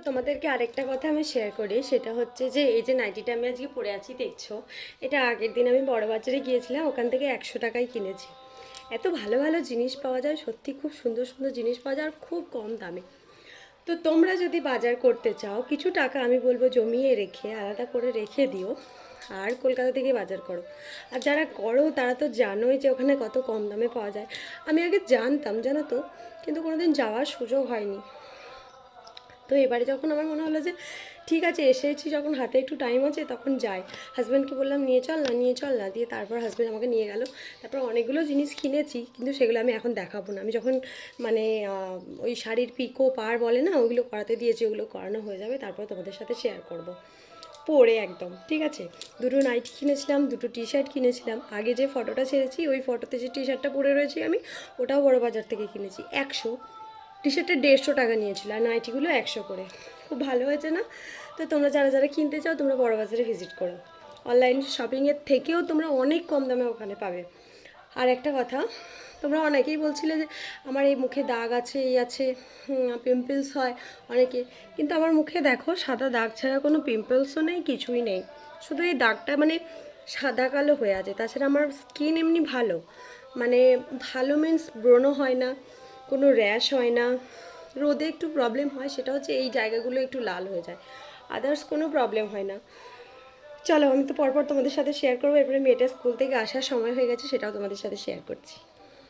তোমাদেরকে আরেকটা কথা আমি শেয়ার করি, সেটা হচ্ছে যে এই যে নাইটিটা আমি আজকে পরে আছি দেখছো, এটা আগের দিন আমি বড় বাজারে গিয়েছিলাম, ওখান থেকে 100 টাকায় কিনেছি। এত ভালো ভালো জিনিস পাওয়া যায়, সত্যি খুব সুন্দর সুন্দর জিনিস পাওয়া যায় আর খুব কম দামে। তো তোমরা যদি বাজার করতে চাও, কিছু টাকা আমি বলবো জমিয়ে রেখে আলাদা করে রেখে দিও, আর কলকাতা থেকে বাজার করো। আর যারা করো তারা তো জানোই যে ওখানে কত কম দামে পাওয়া যায়। আমি আগে জানতাম, জানো তো, কিন্তু কোনোদিন যাওয়ার সুযোগ হয়নি। তো এবারে যখন আমার মনে হলো যে ঠিক আছে এসেছি যখন, হাতে একটু টাইম আছে, তখন যাই। হাজব্যান্ডকে বললাম নিয়ে চল না, নিয়ে চল না, দিয়ে তারপর হাজব্যান্ড আমাকে নিয়ে গেল। তারপর অনেকগুলো জিনিস কিনেছি, কিন্তু সেগুলো আমি এখন দেখাবো না। আমি যখন মানে ওই শাড়ির পিকো পার বলে না, ওগুলো করাতে দিয়েছি, ওগুলো করানো হয়ে যাবে তারপর তোমাদের সাথে শেয়ার করব পরে একদম। ঠিক আছে, দুটো নাইটি কিনেছিলাম, দুটো টি শার্ট কিনেছিলাম। আগে যে ফটোটা ছেড়েছি ওই ফটোতে যে টি শার্টটা পরে রয়েছি আমি, ওটাও বড় বাজার থেকে কিনেছি। 100, টি শার্টটা 150 টাকা নিয়েছিল, আর নাইটিগুলো 100 করে। খুব ভালো হয়েছে না? তো তোমরা যারা যারা কিনতে চাও তোমরা বড় বাজারে ভিজিট করো। অনলাইন শপিংয়ের থেকেও তোমরা অনেক কম দামে ওখানে পাবে। আর একটা কথা, তোমরা অনেকেই বলছিলে যে আমার এই মুখে দাগ আছে, এই আছে, পিম্পলস হয় অনেকে, কিন্তু আমার মুখে দেখো সাদা দাগ ছাড়া কোনো পিম্পলসও নেই, কিছুই নেই। শুধু এই দাগটা মানে সাদা কালো হয়ে আছে, তাছাড়া আমার স্কিন এমনি ভালো। মানে ভালো মিন্স ব্রণও হয় না, কোনো র্যাশ হয় না। রোদে একটু প্রবলেম হয়, সেটা হচ্ছে এই জায়গাগুলো একটু লাল হয়ে যায়, আদার্স কোনো প্রবলেম হয় না। চলো, আমি তো পরপর তোমাদের সাথে শেয়ার করবো। এরপরে মেয়েটা স্কুল থেকে আসার সময় হয়ে গেছে, সেটাও তোমাদের সাথে শেয়ার করছি।